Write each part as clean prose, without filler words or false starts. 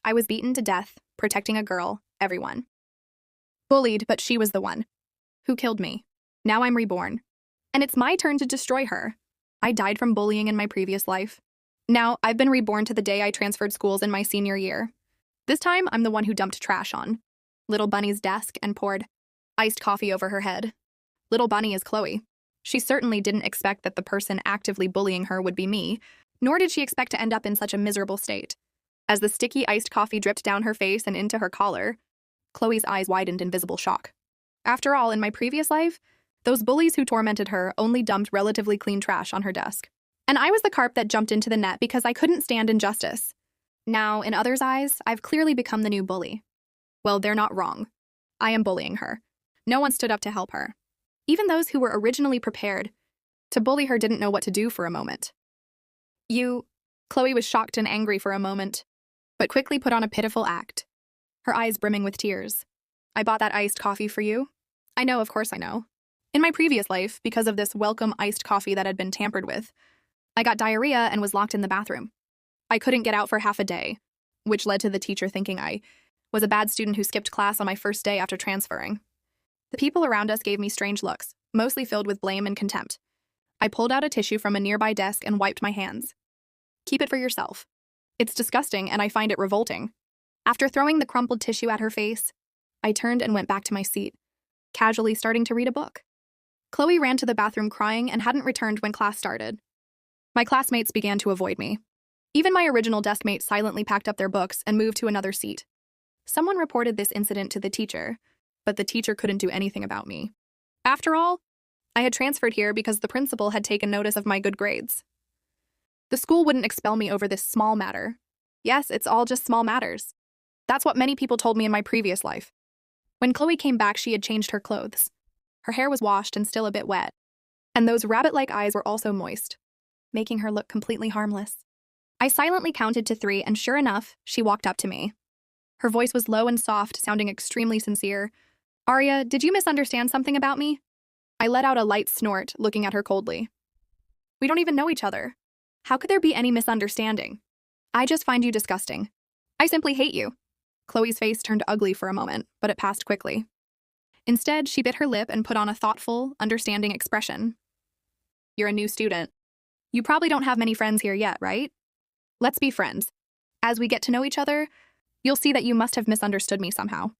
I was beaten to death, protecting a girl, everyone. Bullied, but she was the one who killed me. Now I'm reborn. And it's my turn to destroy her. I died from bullying in my previous life. Now, I've been reborn to the day I transferred schools in my senior year. This time, I'm the one who dumped trash on Little Bunny's desk and poured iced coffee over her head. Little Bunny is Chloe. She certainly didn't expect that the person actively bullying her would be me, nor did she expect to end up in such a miserable state. As the sticky iced coffee dripped down her face and into her collar, Chloe's eyes widened in visible shock. After all, in my previous life, those bullies who tormented her only dumped relatively clean trash on her desk. And I was the carp that jumped into the net because I couldn't stand injustice. Now, in others' eyes, I've clearly become the new bully. Well, they're not wrong. I am bullying her. No one stood up to help her. Even those who were originally prepared to bully her didn't know what to do for a moment. Chloe was shocked and angry for a moment, but quickly put on a pitiful act, her eyes brimming with tears. I bought that iced coffee for you. I know, of course I know. In my previous life, because of this welcome iced coffee that had been tampered with, I got diarrhea and was locked in the bathroom. I couldn't get out for half a day, which led to the teacher thinking I was a bad student who skipped class on my first day after transferring. The people around us gave me strange looks, mostly filled with blame and contempt. I pulled out a tissue from a nearby desk and wiped my hands. Keep it for yourself. It's disgusting and I find it revolting. After throwing the crumpled tissue at her face, I turned and went back to my seat, casually starting to read a book. Chloe ran to the bathroom crying and hadn't returned when class started. My classmates began to avoid me. Even my original deskmate silently packed up their books and moved to another seat. Someone reported this incident to the teacher, but the teacher couldn't do anything about me. After all, I had transferred here because the principal had taken notice of my good grades. The school wouldn't expel me over this small matter. Yes, it's all just small matters. That's what many people told me in my previous life. When Chloe came back, she had changed her clothes. Her hair was washed and still a bit wet, and those rabbit-like eyes were also moist, making her look completely harmless. I silently counted to 3, and sure enough, she walked up to me. Her voice was low and soft, sounding extremely sincere. "Arya, did you misunderstand something about me?" I let out a light snort, looking at her coldly. "We don't even know each other. How could there be any misunderstanding? I just find you disgusting. I simply hate you." Chloe's face turned ugly for a moment, but it passed quickly. Instead, she bit her lip and put on a thoughtful, understanding expression. "You're a new student. You probably don't have many friends here yet, right? Let's be friends. As we get to know each other, you'll see that you must have misunderstood me somehow."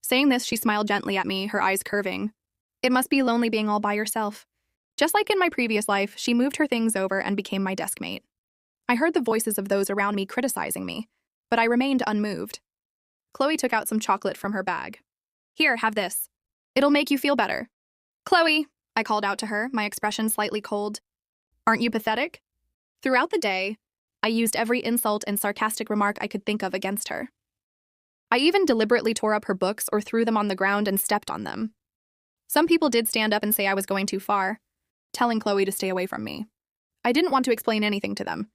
Saying this, she smiled gently at me, her eyes curving. It must be lonely being all by yourself. Just like in my previous life, she moved her things over and became my deskmate. I heard the voices of those around me criticizing me, but I remained unmoved. Chloe took out some chocolate from her bag. "Here, have this. It'll make you feel better." "Chloe," I called out to her, my expression slightly cold. "Aren't you pathetic?" Throughout the day, I used every insult and sarcastic remark I could think of against her. I even deliberately tore up her books or threw them on the ground and stepped on them. Some people did stand up and say I was going too far, telling Chloe to stay away from me. I didn't want to explain anything to them.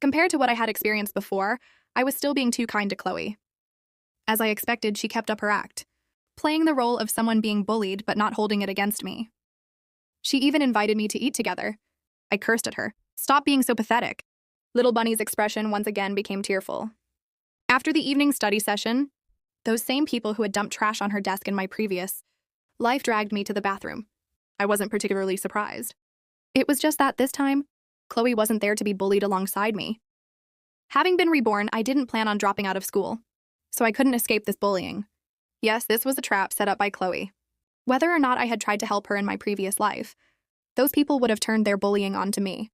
Compared to what I had experienced before, I was still being too kind to Chloe. As I expected, she kept up her act, playing the role of someone being bullied but not holding it against me. She even invited me to eat together. I cursed at her. "Stop being so pathetic." Little Bunny's expression once again became tearful. After the evening study session, those same people who had dumped trash on her desk in my previous life dragged me to the bathroom. I wasn't particularly surprised. It was just that this time, Chloe wasn't there to be bullied alongside me. Having been reborn, I didn't plan on dropping out of school, so I couldn't escape this bullying. Yes, this was a trap set up by Chloe. Whether or not I had tried to help her in my previous life, those people would have turned their bullying onto me.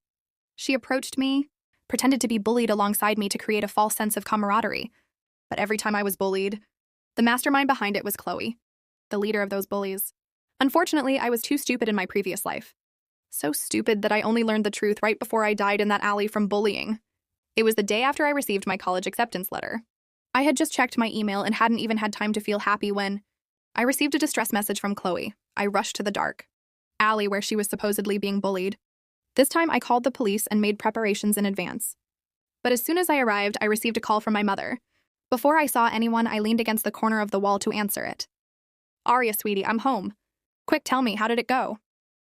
She approached me, pretended to be bullied alongside me to create a false sense of camaraderie. But every time I was bullied, the mastermind behind it was Chloe, the leader of those bullies. Unfortunately, I was too stupid in my previous life. So stupid that I only learned the truth right before I died in that alley from bullying. It was the day after I received my college acceptance letter. I had just checked my email and hadn't even had time to feel happy when I received a distress message from Chloe. I rushed to the dark alley where she was supposedly being bullied. This time, I called the police and made preparations in advance. But as soon as I arrived, I received a call from my mother. Before I saw anyone, I leaned against the corner of the wall to answer it. "Arya, sweetie, I'm home. Quick, tell me, how did it go?"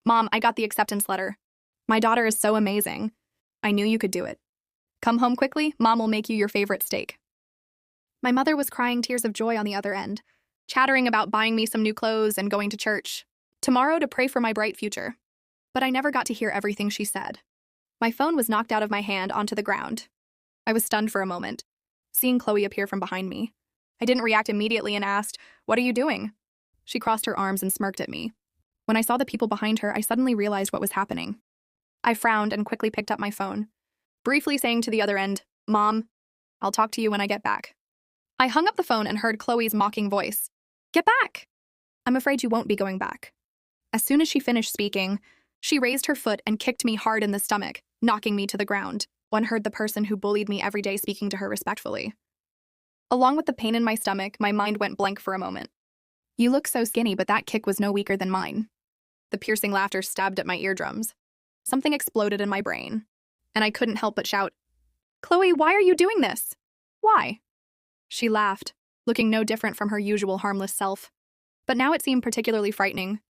"Mom, I got the acceptance letter. My daughter is so amazing. I knew you could do it. Come home quickly, Mom will make you your favorite steak." My mother was crying tears of joy on the other end, chattering about buying me some new clothes and going to church tomorrow to pray for my bright future. But I never got to hear everything she said. My phone was knocked out of my hand onto the ground. I was stunned for a moment, seeing Chloe appear from behind me. I didn't react immediately and asked, "What are you doing?" She crossed her arms and smirked at me. When I saw the people behind her, I suddenly realized what was happening. I frowned and quickly picked up my phone, briefly saying to the other end, "Mom, I'll talk to you when I get back." I hung up the phone and heard Chloe's mocking voice. "Get back! I'm afraid you won't be going back." As soon as she finished speaking, she raised her foot and kicked me hard in the stomach, knocking me to the ground. One heard the person who bullied me every day speaking to her respectfully. Along with the pain in my stomach, my mind went blank for a moment. "You look so skinny, but that kick was no weaker than mine." The piercing laughter stabbed at my eardrums. Something exploded in my brain, and I couldn't help but shout, "Chloe, why are you doing this? Why?" She laughed, looking no different from her usual harmless self. But now it seemed particularly frightening.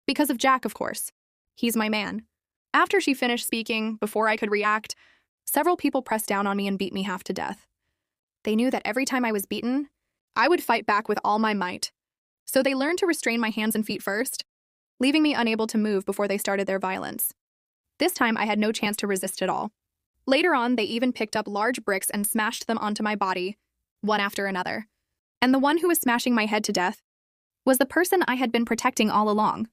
Because of Jack, of course. He's my man. After she finished speaking, before I could react, several people pressed down on me and beat me half to death. They knew that every time I was beaten, I would fight back with all my might. So they learned to restrain my hands and feet first, leaving me unable to move before they started their violence. This time I had no chance to resist at all. Later on, they even picked up large bricks and smashed them onto my body, one after another. And the one who was smashing my head to death was the person I had been protecting all along.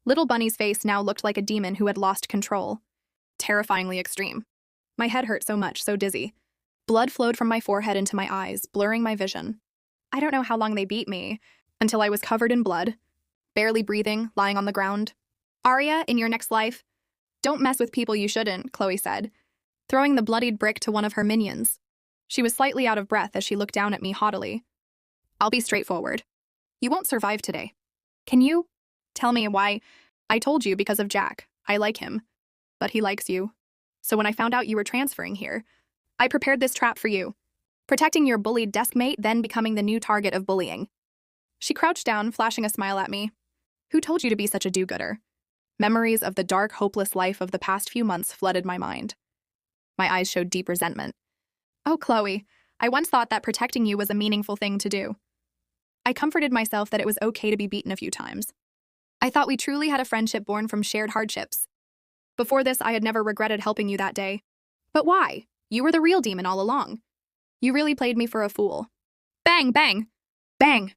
Little Bunny's face now looked like a demon who had lost control. Terrifyingly extreme. My head hurt so much, so dizzy. Blood flowed from my forehead into my eyes, blurring my vision. I don't know how long they beat me, until I was covered in blood, barely breathing, lying on the ground. "Arya, in your next life, don't mess with people you shouldn't," Chloe said, throwing the bloodied brick to one of her minions. She was slightly out of breath as she looked down at me haughtily. "I'll be straightforward. You won't survive today. Can you tell me why?" "I told you because of Jack. I like him. But he likes you. So when I found out you were transferring here, I prepared this trap for you. Protecting your bullied desk mate, then becoming the new target of bullying." She crouched down, flashing a smile at me. "Who told you to be such a do-gooder?" Memories of the dark, hopeless life of the past few months flooded my mind. My eyes showed deep resentment. "Oh, Chloe, I once thought that protecting you was a meaningful thing to do. I comforted myself that it was okay to be beaten a few times. I thought we truly had a friendship born from shared hardships. Before this, I had never regretted helping you that day. But why? You were the real demon all along. You really played me for a fool." Bang, bang, bang.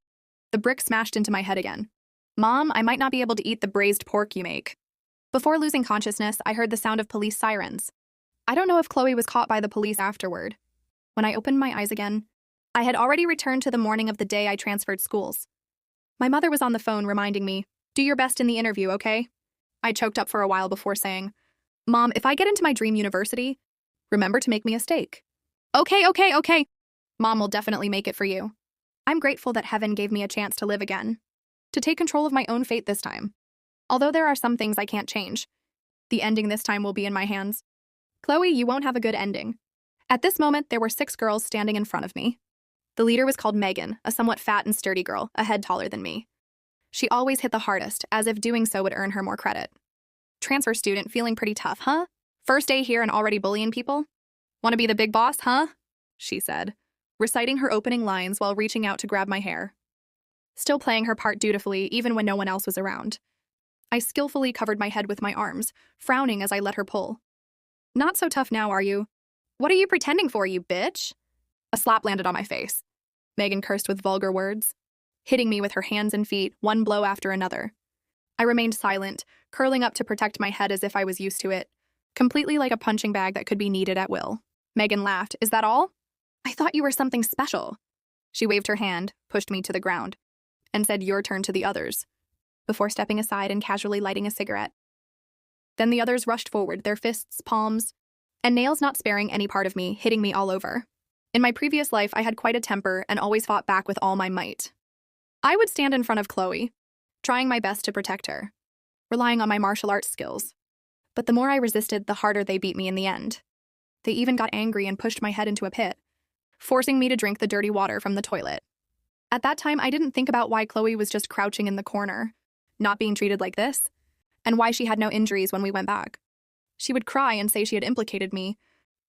The brick smashed into my head again. "Mom, I might not be able to eat the braised pork you make." Before losing consciousness, I heard the sound of police sirens. I don't know if Chloe was caught by the police afterward. When I opened my eyes again, I had already returned to the morning of the day I transferred schools. My mother was on the phone reminding me, "Do your best in the interview, okay?" I choked up for a while before saying, "Mom, if I get into my dream university, remember to make me a steak." Okay. Mom will definitely make it for you. I'm grateful that heaven gave me a chance to live again, to take control of my own fate this time. Although there are some things I can't change, the ending this time will be in my hands. Chloe, you won't have a good ending. At this moment, there were 6 girls standing in front of me. The leader was called Megan, a somewhat fat and sturdy girl, a head taller than me. She always hit the hardest, as if doing so would earn her more credit. "Transfer student, feeling pretty tough, huh? First day here and already bullying people? Want to be the big boss, huh?" she said, reciting her opening lines while reaching out to grab my hair. Still playing her part dutifully, even when no one else was around. I skillfully covered my head with my arms, frowning as I let her pull. "Not so tough now, are you? What are you pretending for, you bitch?" A slap landed on my face. Megan cursed with vulgar words, hitting me with her hands and feet, one blow after another. I remained silent, curling up to protect my head as if I was used to it, completely like a punching bag that could be kneaded at will. Megan laughed. "Is that all? I thought you were something special." She waved her hand, pushed me to the ground, and said, "Your turn to the others," before stepping aside and casually lighting a cigarette. Then the others rushed forward, their fists, palms, and nails not sparing any part of me, hitting me all over. In my previous life, I had quite a temper and always fought back with all my might. I would stand in front of Chloe, trying my best to protect her, relying on my martial arts skills. But the more I resisted, the harder they beat me in the end. They even got angry and pushed my head into a pit, forcing me to drink the dirty water from the toilet. At that time, I didn't think about why Chloe was just crouching in the corner, not being treated like this, and why she had no injuries when we went back. She would cry and say she had implicated me,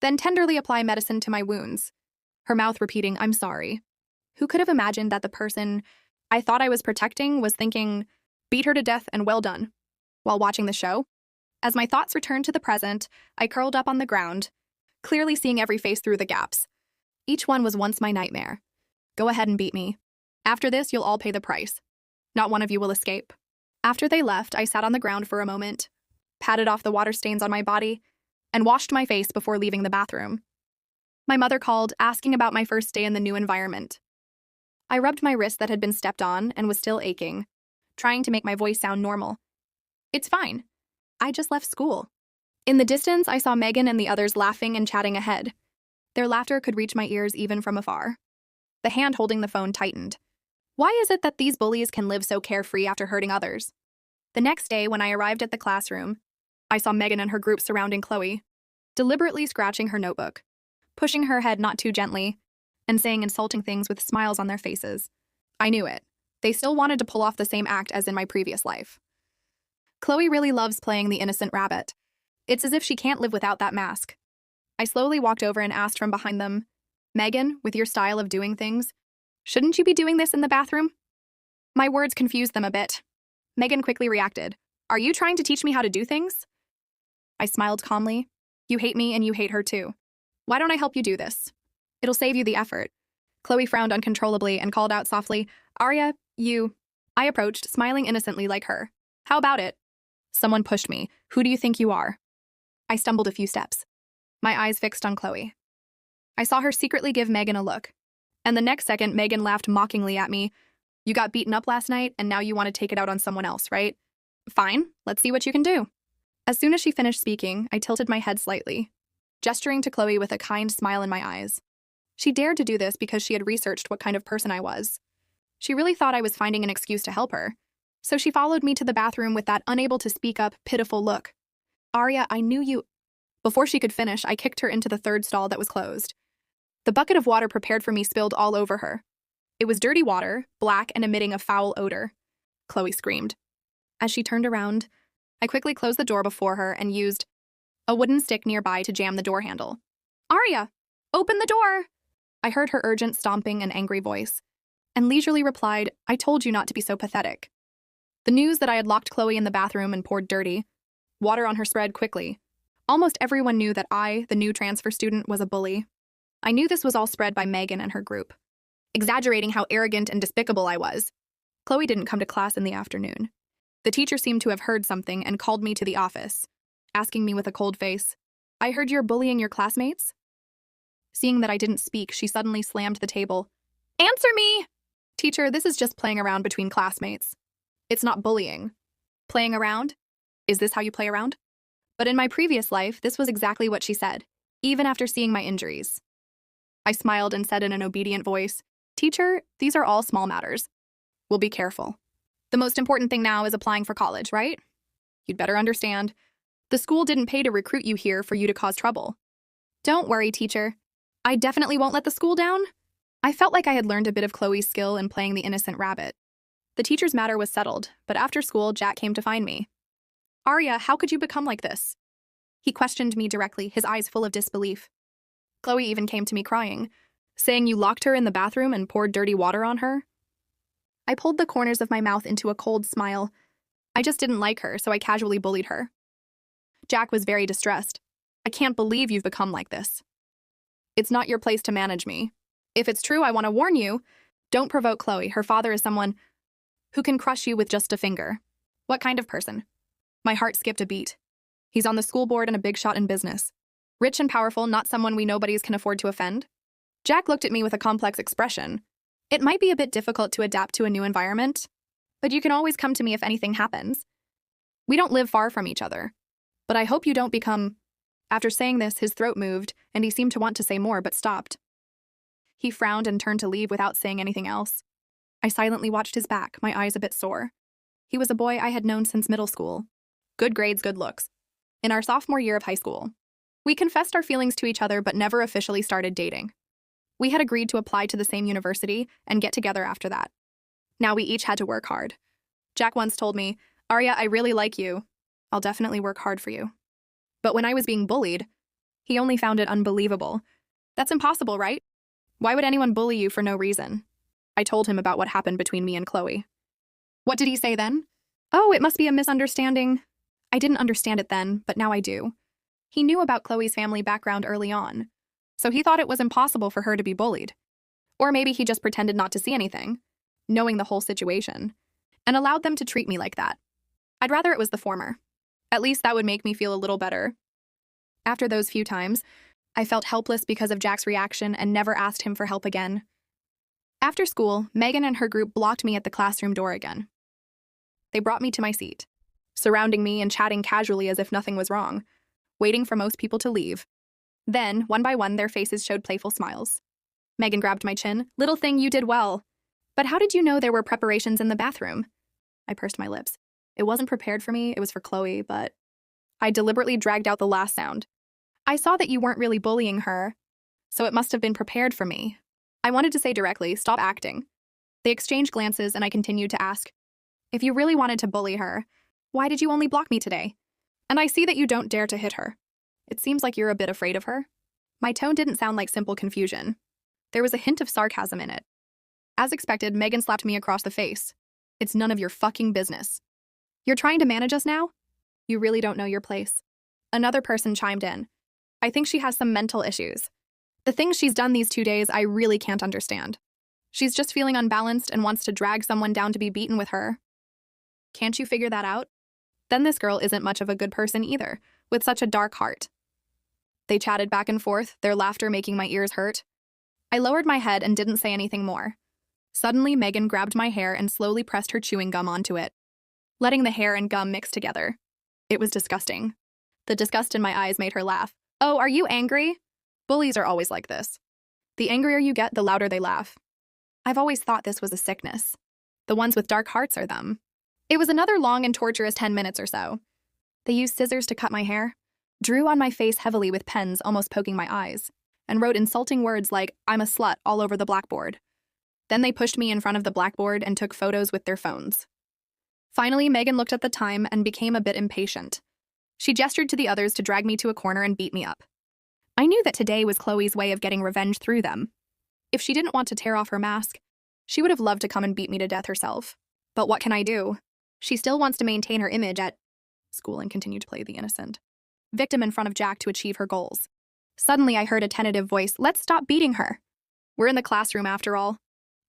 then tenderly apply medicine to my wounds, her mouth repeating, "I'm sorry." Who could have imagined that the person I thought I was protecting was thinking, beat her to death and well done, while watching the show? As my thoughts returned to the present, I curled up on the ground, clearly seeing every face through the gaps. Each one was once my nightmare. Go ahead and beat me. After this, you'll all pay the price. Not one of you will escape. After they left, I sat on the ground for a moment, patted off the water stains on my body, and washed my face before leaving the bathroom. My mother called, asking about my first day in the new environment. I rubbed my wrist that had been stepped on and was still aching, trying to make my voice sound normal. It's fine. I just left school. In the distance, I saw Megan and the others laughing and chatting ahead. Their laughter could reach my ears even from afar. The hand holding the phone tightened. Why is it that these bullies can live so carefree after hurting others? The next day, when I arrived at the classroom, I saw Megan and her group surrounding Chloe, deliberately scratching her notebook, pushing her head not too gently, and saying insulting things with smiles on their faces. I knew it. They still wanted to pull off the same act as in my previous life. Chloe really loves playing the innocent rabbit. It's as if she can't live without that mask. I slowly walked over and asked from behind them, Megan, with your style of doing things, shouldn't you be doing this in the bathroom? My words confused them a bit. Megan quickly reacted, Are you trying to teach me how to do things? I smiled calmly. You hate me and you hate her too. Why don't I help you do this? It'll save you the effort. Chloe frowned uncontrollably and called out softly, Arya, you. I approached, smiling innocently like her. How about it? Someone pushed me. Who do you think you are? I stumbled a few steps, my eyes fixed on Chloe. I saw her secretly give Megan a look. And the next second, Megan laughed mockingly at me. You got beaten up last night, and now you want to take it out on someone else, right? Fine, let's see what you can do. As soon as she finished speaking, I tilted my head slightly, gesturing to Chloe with a kind smile in my eyes. She dared to do this because she had researched what kind of person I was. She really thought I was finding an excuse to help her. So she followed me to the bathroom with that unable to speak up, pitiful look. Arya, I knew you. Before she could finish, I kicked her into the third stall that was closed. The bucket of water prepared for me spilled all over her. It was dirty water, black and emitting a foul odor. Chloe screamed. As she turned around, I quickly closed the door before her and used a wooden stick nearby to jam the door handle. Arya, open the door! I heard her urgent stomping and angry voice, and leisurely replied, I told you not to be so pathetic. The news that I had locked Chloe in the bathroom and poured dirty water on her spread quickly. Almost everyone knew that I, the new transfer student, was a bully. I knew this was all spread by Megan and her group, exaggerating how arrogant and despicable I was. Chloe didn't come to class in the afternoon. The teacher seemed to have heard something and called me to the office, asking me with a cold face, I heard you're bullying your classmates? Seeing that I didn't speak, she suddenly slammed the table. Answer me! Teacher, this is just playing around between classmates. It's not bullying. Playing around? Is this how you play around? But in my previous life, this was exactly what she said, even after seeing my injuries. I smiled and said in an obedient voice, Teacher, these are all small matters. We'll be careful. The most important thing now is applying for college, right? You'd better understand. The school didn't pay to recruit you here for you to cause trouble. Don't worry, teacher. I definitely won't let the school down. I felt like I had learned a bit of Chloe's skill in playing the innocent rabbit. The teacher's matter was settled, but after school, Jack came to find me. Arya, how could you become like this? He questioned me directly, his eyes full of disbelief. Chloe even came to me crying, saying you locked her in the bathroom and poured dirty water on her. I pulled the corners of my mouth into a cold smile. I just didn't like her, so I casually bullied her. Jack was very distressed. I can't believe you've become like this. It's not your place to manage me. If it's true, I want to warn you. Don't provoke Chloe. Her father is someone who can crush you with just a finger. What kind of person? My heart skipped a beat. He's on the school board and a big shot in business. Rich and powerful, not someone we nobodies can afford to offend. Jack looked at me with a complex expression. It might be a bit difficult to adapt to a new environment, but you can always come to me if anything happens. We don't live far from each other, but I hope you don't become... After saying this, his throat moved, and he seemed to want to say more, but stopped. He frowned and turned to leave without saying anything else. I silently watched his back, my eyes a bit sore. He was a boy I had known since middle school. Good grades, good looks. In our sophomore year of high school, we confessed our feelings to each other but never officially started dating. We had agreed to apply to the same university and get together after that. Now we each had to work hard. Jack once told me, Arya, I really like you. I'll definitely work hard for you. But when I was being bullied, he only found it unbelievable. That's impossible, right? Why would anyone bully you for no reason? I told him about what happened between me and Chloe. What did he say then? Oh, it must be a misunderstanding. I didn't understand it then, but now I do. He knew about Chloe's family background early on, so he thought it was impossible for her to be bullied. Or maybe he just pretended not to see anything, knowing the whole situation, and allowed them to treat me like that. I'd rather it was the former. At least that would make me feel a little better. After those few times, I felt helpless because of Jack's reaction and never asked him for help again. After school, Megan and her group blocked me at the classroom door again. They brought me to my seat, surrounding me and chatting casually as if nothing was wrong, waiting for most people to leave. Then, one by one, their faces showed playful smiles. Megan grabbed my chin. Little thing, you did well. But how did you know there were preparations in the bathroom? I pursed my lips. It wasn't prepared for me, it was for Chloe, but I deliberately dragged out the last sound. I saw that you weren't really bullying her, so it must have been prepared for me. I wanted to say directly, stop acting. They exchanged glances and I continued to ask, if you really wanted to bully her, why did you only block me today? And I see that you don't dare to hit her. It seems like you're a bit afraid of her. My tone didn't sound like simple confusion. There was a hint of sarcasm in it. As expected, Megan slapped me across the face. It's none of your fucking business. You're trying to manage us now? You really don't know your place. Another person chimed in. I think she has some mental issues. The things she's done these 2 days, I really can't understand. She's just feeling unbalanced and wants to drag someone down to be beaten with her. Can't you figure that out? Then this girl isn't much of a good person either, with such a dark heart. They chatted back and forth, their laughter making my ears hurt. I lowered my head and didn't say anything more. Suddenly, Megan grabbed my hair and slowly pressed her chewing gum onto it, letting the hair and gum mix together. It was disgusting. The disgust in my eyes made her laugh. Oh, are you angry? Bullies are always like this. The angrier you get, the louder they laugh. I've always thought this was a sickness. The ones with dark hearts are them. It was another long and torturous 10 minutes or so. They used scissors to cut my hair, drew on my face heavily with pens almost poking my eyes, and wrote insulting words like, I'm a slut, all over the blackboard. Then they pushed me in front of the blackboard and took photos with their phones. Finally, Megan looked at the time and became a bit impatient. She gestured to the others to drag me to a corner and beat me up. I knew that today was Chloe's way of getting revenge through them. If she didn't want to tear off her mask, she would have loved to come and beat me to death herself. But what can I do? She still wants to maintain her image at school and continue to play the innocent victim in front of Jack to achieve her goals. Suddenly, I heard a tentative voice, let's stop beating her. We're in the classroom after all.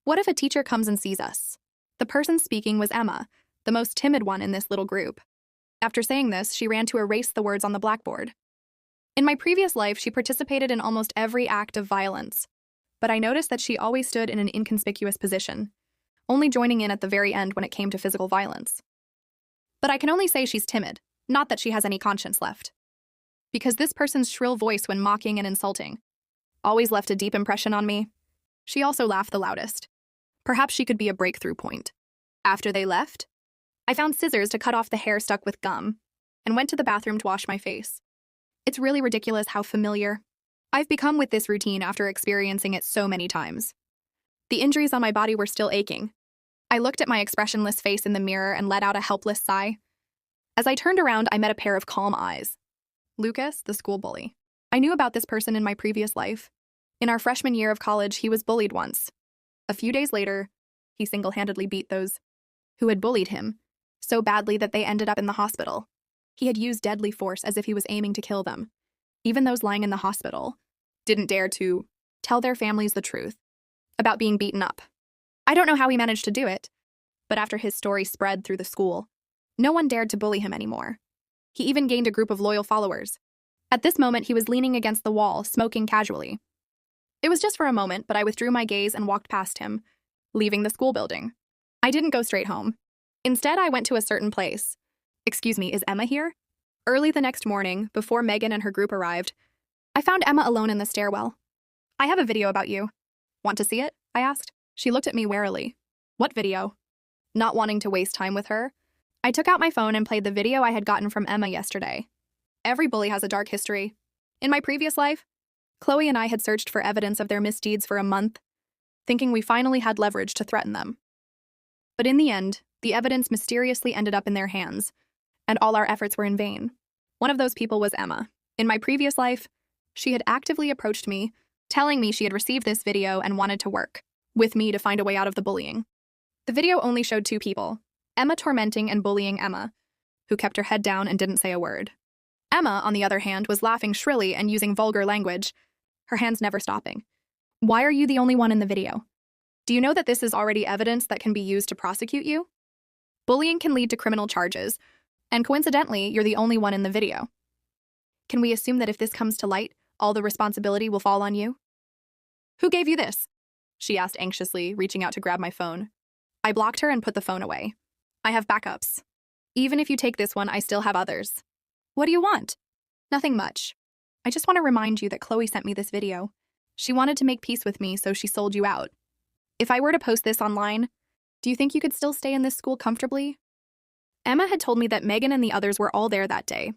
What if a teacher comes and sees us? The person speaking was Emma, the most timid one in this little group. After saying this, she ran to erase the words on the blackboard. In my previous life, she participated in almost every act of violence, but I noticed that she always stood in an inconspicuous position, only joining in at the very end when it came to physical violence. But I can only say she's timid, not that she has any conscience left. Because this person's shrill voice when mocking and insulting always left a deep impression on me. She also laughed the loudest. Perhaps she could be a breakthrough point. After they left, I found scissors to cut off the hair stuck with gum and went to the bathroom to wash my face. It's really ridiculous how familiar I've become with this routine after experiencing it so many times. The injuries on my body were still aching. I looked at my expressionless face in the mirror and let out a helpless sigh. As I turned around, I met a pair of calm eyes. Lucas, the school bully. I knew about this person in my previous life. In our freshman year of college, he was bullied once. A few days later, he single-handedly beat those who had bullied him so badly that they ended up in the hospital. He had used deadly force as if he was aiming to kill them. Even those lying in the hospital didn't dare to tell their families the truth about being beaten up. I don't know how he managed to do it, but after his story spread through the school, no one dared to bully him anymore. He even gained a group of loyal followers. At this moment, he was leaning against the wall, smoking casually. It was just for a moment, but I withdrew my gaze and walked past him, leaving the school building. I didn't go straight home. Instead, I went to a certain place. Excuse me, is Emma here? Early the next morning, before Megan and her group arrived, I found Emma alone in the stairwell. I have a video about you. Want to see it? I asked. She looked at me warily. What video? Not wanting to waste time with her, I took out my phone and played the video I had gotten from Emma yesterday. Every bully has a dark history. In my previous life, Chloe and I had searched for evidence of their misdeeds for a month, thinking we finally had leverage to threaten them. But in the end, the evidence mysteriously ended up in their hands, and all our efforts were in vain. One of those people was Emma. In my previous life, she had actively approached me, telling me she had received this video and wanted to work with me to find a way out of the bullying. The video only showed two people, Emma tormenting and bullying Emma, who kept her head down and didn't say a word. Emma, on the other hand, was laughing shrilly and using vulgar language, her hands never stopping. Why are you the only one in the video? Do you know that this is already evidence that can be used to prosecute you? Bullying can lead to criminal charges, and coincidentally, you're the only one in the video. Can we assume that if this comes to light, all the responsibility will fall on you? Who gave you this? She asked anxiously, reaching out to grab my phone. I blocked her and put the phone away. I have backups. Even if you take this one, I still have others. What do you want? Nothing much. I just want to remind you that Chloe sent me this video. She wanted to make peace with me, so she sold you out. If I were to post this online, do you think you could still stay in this school comfortably? Emma had told me that Megan and the others were all there that day,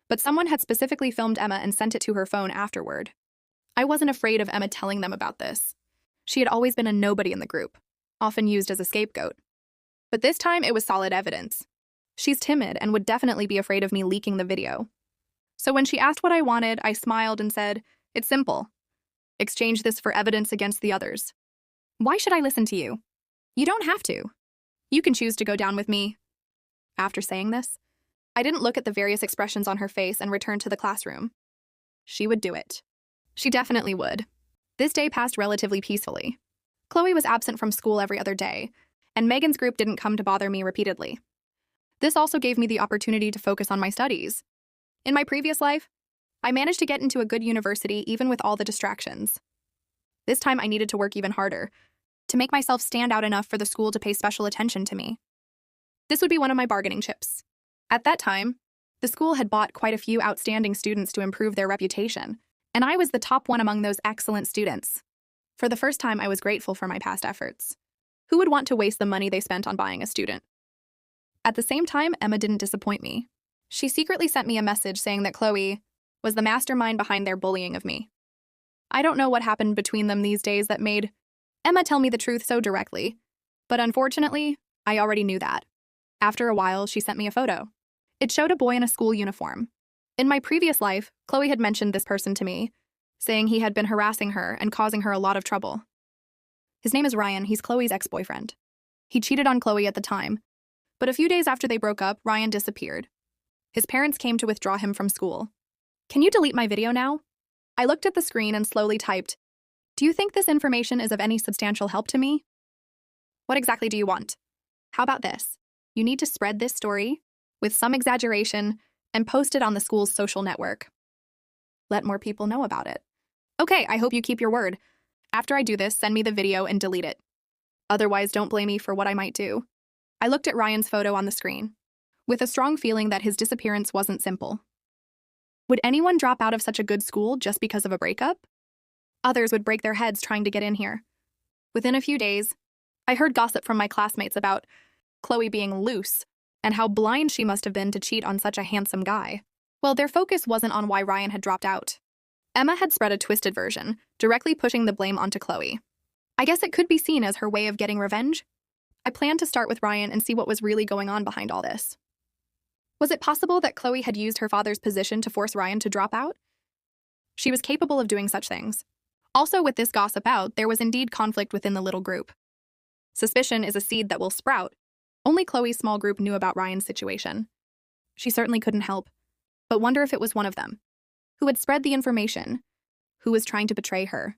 but someone had specifically filmed Emma and sent it to her phone afterward. I wasn't afraid of Emma telling them about this. She had always been a nobody in the group, often used as a scapegoat. But this time it was solid evidence. She's timid and would definitely be afraid of me leaking the video. So when she asked what I wanted, I smiled and said, "It's simple. Exchange this for evidence against the others." Why should I listen to you? You don't have to. You can choose to go down with me. After saying this, I didn't look at the various expressions on her face and returned to the classroom. She would do it. She definitely would. This day passed relatively peacefully. Chloe was absent from school every other day, and Megan's group didn't come to bother me repeatedly. This also gave me the opportunity to focus on my studies. In my previous life, I managed to get into a good university even with all the distractions. This time I needed to work even harder, to make myself stand out enough for the school to pay special attention to me. This would be one of my bargaining chips. At that time, the school had bought quite a few outstanding students to improve their reputation, and I was the top one among those excellent students. For the first time, I was grateful for my past efforts. Who would want to waste the money they spent on buying a student? At the same time, Emma didn't disappoint me. She secretly sent me a message saying that Chloe was the mastermind behind their bullying of me. I don't know what happened between them these days that made Emma tell me the truth so directly, but unfortunately, I already knew that. After a while, she sent me a photo. It showed a boy in a school uniform. In my previous life, Chloe had mentioned this person to me, saying he had been harassing her and causing her a lot of trouble. His name is Ryan. He's Chloe's ex-boyfriend. He cheated on Chloe at the time, but a few days after they broke up, Ryan disappeared. His parents came to withdraw him from school. Can you delete my video now? I looked at the screen and slowly typed, "Do you think this information is of any substantial help to me?" What exactly do you want? How about this? You need to spread this story, with some exaggeration, and post it on the school's social network. Let more people know about it. Okay, I hope you keep your word. After I do this, send me the video and delete it. Otherwise, don't blame me for what I might do. I looked at Ryan's photo on the screen, with a strong feeling that his disappearance wasn't simple. Would anyone drop out of such a good school just because of a breakup? Others would break their heads trying to get in here. Within a few days, I heard gossip from my classmates about Chloe being loose and how blind she must have been to cheat on such a handsome guy. Well, their focus wasn't on why Ryan had dropped out. Emma had spread a twisted version, directly pushing the blame onto Chloe. I guess it could be seen as her way of getting revenge. I planned to start with Ryan and see what was really going on behind all this. Was it possible that Chloe had used her father's position to force Ryan to drop out? She was capable of doing such things. Also, with this gossip out, there was indeed conflict within the little group. Suspicion is a seed that will sprout. Only Chloe's small group knew about Ryan's situation. She certainly couldn't help, but wonder if it was one of them. Who had spread the information? Who was trying to betray her?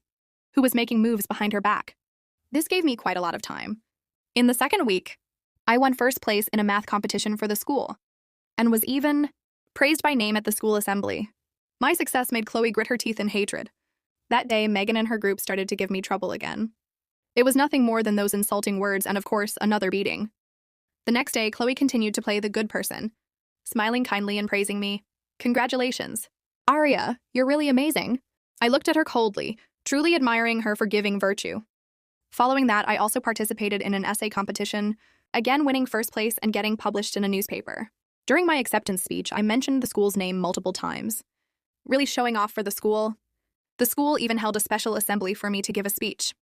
Who was making moves behind her back? This gave me quite a lot of time. In the second week, I won first place in a math competition for the school, and was even praised by name at the school assembly. My success made Chloe grit her teeth in hatred. That day, Megan and her group started to give me trouble again. It was nothing more than those insulting words and, of course, another beating. The next day, Chloe continued to play the good person, smiling kindly and praising me. "Congratulations. Aria, you're really amazing." I looked at her coldly, truly admiring her forgiving virtue. Following that, I also participated in an essay competition, again winning first place and getting published in a newspaper. During my acceptance speech, I mentioned the school's name multiple times, really showing off for the school. The school even held a special assembly for me to give a speech.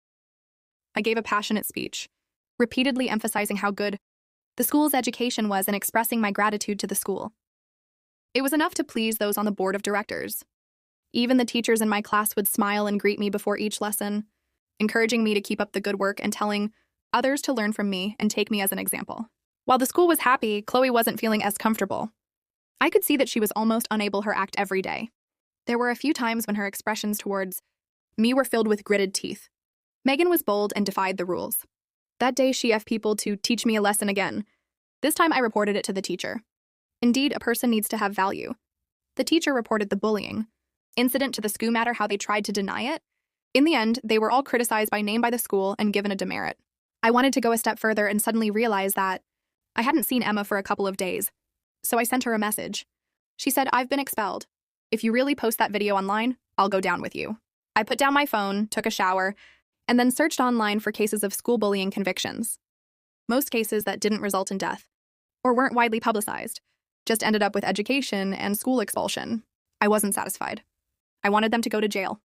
I gave a passionate speech, repeatedly emphasizing how good the school's education was and expressing my gratitude to the school. It was enough to please those on the board of directors. Even the teachers in my class would smile and greet me before each lesson. encouraging me to keep up the good work and telling others to learn from me and take me as an example. While the school was happy, Chloe wasn't feeling as comfortable. I could see that she was almost unable to act every day. There were a few times when her expressions towards me were filled with gritted teeth. Megan was bold and defied the rules. That day, she asked people to teach me a lesson again. This time, I reported it to the teacher. Indeed, a person needs to have value. The teacher reported the bullying incident to the school, matter how they tried to deny it. In the end, they were all criticized by name by the school and given a demerit. I wanted to go a step further and suddenly realized that I hadn't seen Emma for a couple of days. So I sent her a message. She said, "I've been expelled. If you really post that video online, I'll go down with you." I put down my phone, took a shower, and then searched online for cases of school bullying convictions. Most cases that didn't result in death, or weren't widely publicized, just ended up with education and school expulsion. I wasn't satisfied. I wanted them to go to jail.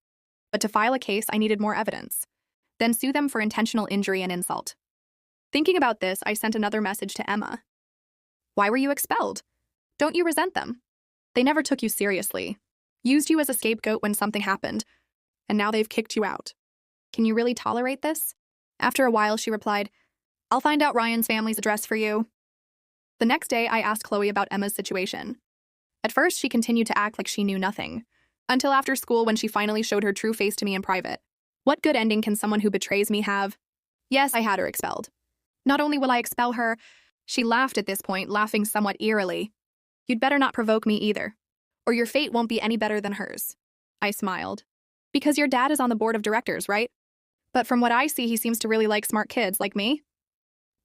But to file a case, I needed more evidence, then sue them for intentional injury and insult. Thinking about this, I sent another message to Emma. "Why were you expelled? Don't you resent them? They never took you seriously, used you as a scapegoat when something happened, and now they've kicked you out. Can you really tolerate this?" After a while, she replied, "I'll find out Ryan's family's address for you." The next day, I asked Chloe about Emma's situation. At first, she continued to act like she knew nothing, until after school when she finally showed her true face to me in private. What good ending can someone who betrays me have? Yes, I had her expelled. Not only will I expel her, she laughed at this point, laughing somewhat eerily. "You'd better not provoke me either, or your fate won't be any better than hers." I smiled. "Because your dad is on the board of directors, right? But from what I see, he seems to really like smart kids like me."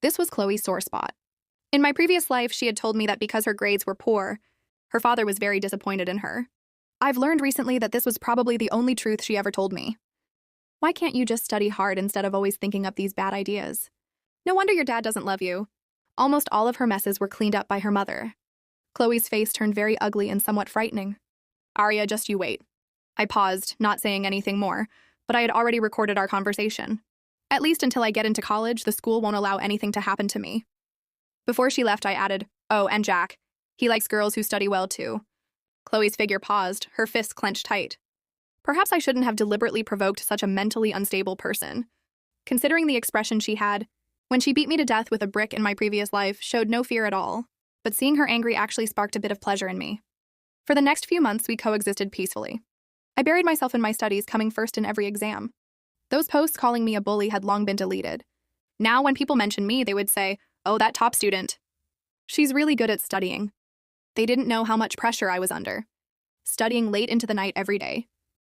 This was Chloe's sore spot. In my previous life, she had told me that because her grades were poor, her father was very disappointed in her. I've learned recently that this was probably the only truth she ever told me. Why can't you just study hard instead of always thinking up these bad ideas? No wonder your dad doesn't love you. Almost all of her messes were cleaned up by her mother. Chloe's face turned very ugly and somewhat frightening. "Arya, just you wait." I paused, not saying anything more, but I had already recorded our conversation. "At least until I get into college, the school won't allow anything to happen to me." Before she left, I added, "Oh, and Jack. He likes girls who study well, too." Chloe's figure paused, her fists clenched tight. Perhaps I shouldn't have deliberately provoked such a mentally unstable person. Considering the expression she had, when she beat me to death with a brick in my previous life, showed no fear at all, but seeing her angry actually sparked a bit of pleasure in me. For the next few months, we coexisted peacefully. I buried myself in my studies, coming first in every exam. Those posts calling me a bully had long been deleted. Now, when people mention me, they would say, "Oh, that top student. She's really good at studying." They didn't know how much pressure I was under, studying late into the night every day,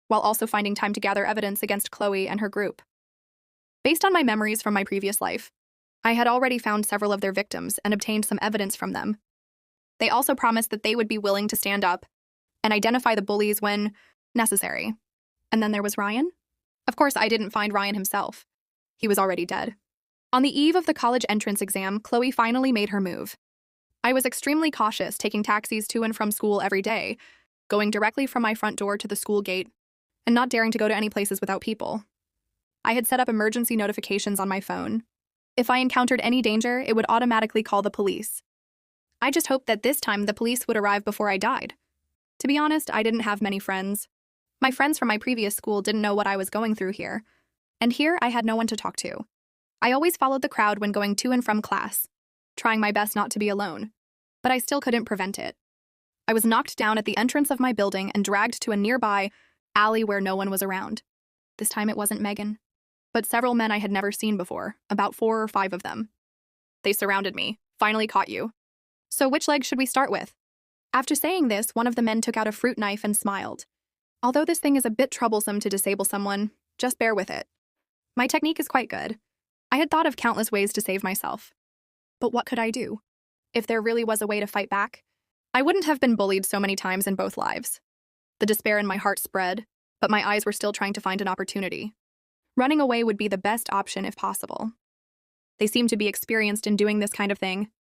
while also finding time to gather evidence against Chloe and her group. Based on my memories from my previous life, I had already found several of their victims and obtained some evidence from them. They also promised that they would be willing to stand up and identify the bullies when necessary. And then there was Ryan. Of course, I didn't find Ryan himself. He was already dead. On the eve of the college entrance exam, Chloe finally made her move. I was extremely cautious, taking taxis to and from school every day, going directly from my front door to the school gate, and not daring to go to any places without people. I had set up emergency notifications on my phone. If I encountered any danger, it would automatically call the police. I just hoped that this time the police would arrive before I died. To be honest, I didn't have many friends. My friends from my previous school didn't know what I was going through here, and here I had no one to talk to. I always followed the crowd when going to and from class, trying my best not to be alone, but I still couldn't prevent it. I was knocked down at the entrance of my building and dragged to a nearby alley where no one was around. This time it wasn't Megan, but several men I had never seen before, about 4 or 5 of them. They surrounded me. "Finally caught you. So which leg should we start with?" After saying this, one of the men took out a fruit knife and smiled. "Although this thing is a bit troublesome to disable someone, just bear with it. My technique is quite good. I had thought of countless ways to save myself. But what could I do? If there really was a way to fight back, I wouldn't have been bullied so many times in both lives." The despair in my heart spread, but my eyes were still trying to find an opportunity. Running away would be the best option if possible. They seemed to be experienced in doing this kind of thing.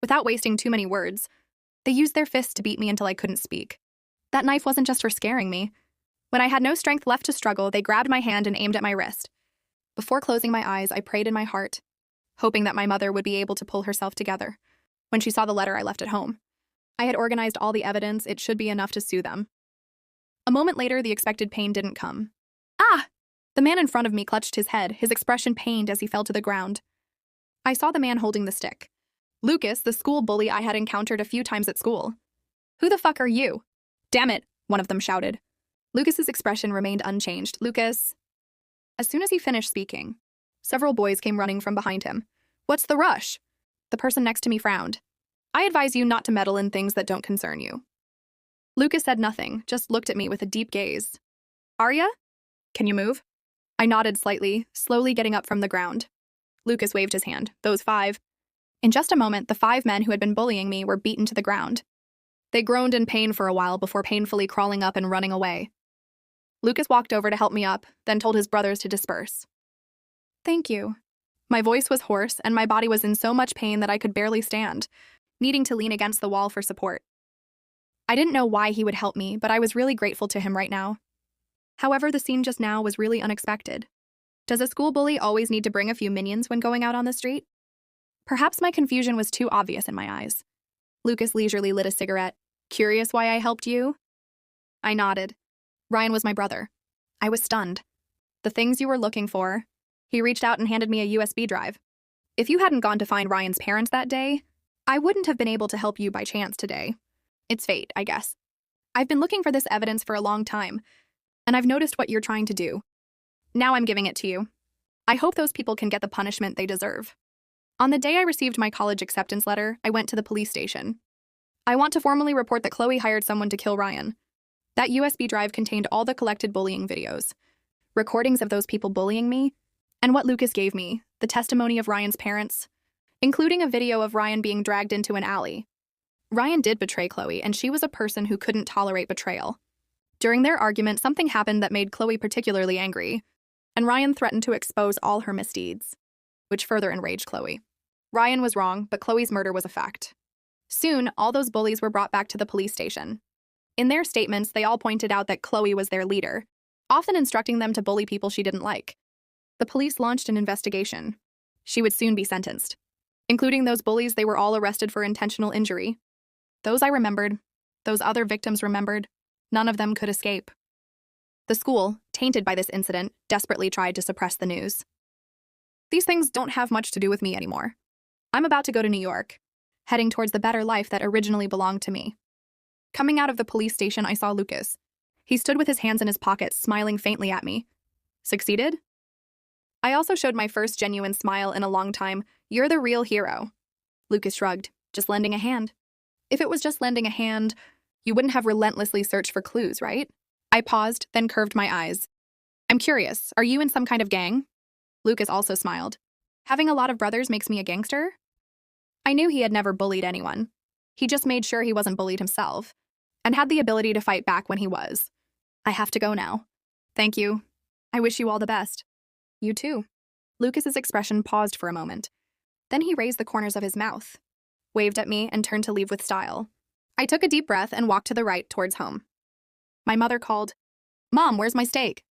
Without wasting too many words, they used their fists to beat me until I couldn't speak. That knife wasn't just for scaring me. When I had no strength left to struggle, they grabbed my hand and aimed at my wrist. Before closing my eyes, I prayed in my heart, hoping that my mother would be able to pull herself together when she saw the letter I left at home. I had organized all the evidence. It should be enough to sue them. A moment later, the expected pain didn't come. "Ah!" The man in front of me clutched his head, his expression pained as he fell to the ground. I saw the man holding the stick. Lucas, the school bully I had encountered a few times at school. "Who the fuck are you?" "Damn it," one of them shouted. Lucas's expression remained unchanged. "Lucas..." As soon as he finished speaking, several boys came running from behind him. "What's the rush?" The person next to me frowned. "I advise you not to meddle in things that don't concern you." Lucas said nothing, just looked at me with a deep gaze. "Arya? Can you move?" I nodded slightly, slowly getting up from the ground. Lucas waved his hand. "Those 5. In just a moment, the 5 men who had been bullying me were beaten to the ground. They groaned in pain for a while before painfully crawling up and running away. Lucas walked over to help me up, then told his brothers to disperse. "Thank you." My voice was hoarse, and my body was in so much pain that I could barely stand, needing to lean against the wall for support. I didn't know why he would help me, but I was really grateful to him right now. However, the scene just now was really unexpected. Does a school bully always need to bring a few minions when going out on the street? Perhaps my confusion was too obvious in my eyes. Lucas leisurely lit a cigarette. "Curious why I helped you?" I nodded. "Ryan was my brother." I was stunned. "The things you were looking for." He reached out and handed me a USB drive. "If you hadn't gone to find Ryan's parents that day, I wouldn't have been able to help you by chance today. It's fate, I guess. I've been looking for this evidence for a long time, and I've noticed what you're trying to do. Now I'm giving it to you. I hope those people can get the punishment they deserve." On the day I received my college acceptance letter, I went to the police station. "I want to formally report that Chloe hired someone to kill Ryan." That USB drive contained all the collected bullying videos, recordings of those people bullying me, and what Lucas gave me, the testimony of Ryan's parents, including a video of Ryan being dragged into an alley. Ryan did betray Chloe, and she was a person who couldn't tolerate betrayal. During their argument, something happened that made Chloe particularly angry, and Ryan threatened to expose all her misdeeds, which further enraged Chloe. Ryan was wrong, but Chloe's murder was a fact. Soon, all those bullies were brought back to the police station. In their statements, they all pointed out that Chloe was their leader, often instructing them to bully people she didn't like. The police launched an investigation. She would soon be sentenced. Including those bullies, they were all arrested for intentional injury. Those I remembered. Those other victims remembered. None of them could escape. The school, tainted by this incident, desperately tried to suppress the news. These things don't have much to do with me anymore. I'm about to go to New York, heading towards the better life that originally belonged to me. Coming out of the police station, I saw Lucas. He stood with his hands in his pockets, smiling faintly at me. "Succeeded?" I also showed my first genuine smile in a long time. "You're the real hero." Lucas shrugged. "Just lending a hand." "If it was just lending a hand, you wouldn't have relentlessly searched for clues, right?" I paused, then curved my eyes. "I'm curious, are you in some kind of gang?" Lucas also smiled. "Having a lot of brothers makes me a gangster?" I knew he had never bullied anyone. He just made sure he wasn't bullied himself, and had the ability to fight back when he was. "I have to go now." "Thank you. I wish you all the best." "You too." Lucas's expression paused for a moment. Then he raised the corners of his mouth, waved at me, and turned to leave with style. I took a deep breath and walked to the right towards home. My mother called, "Mom, where's my steak?"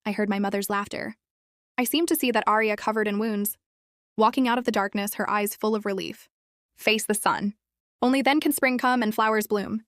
I heard my mother's laughter. I seemed to see that Arya covered in wounds. Walking out of the darkness, her eyes full of relief. "Face the sun. Only then can spring come and flowers bloom."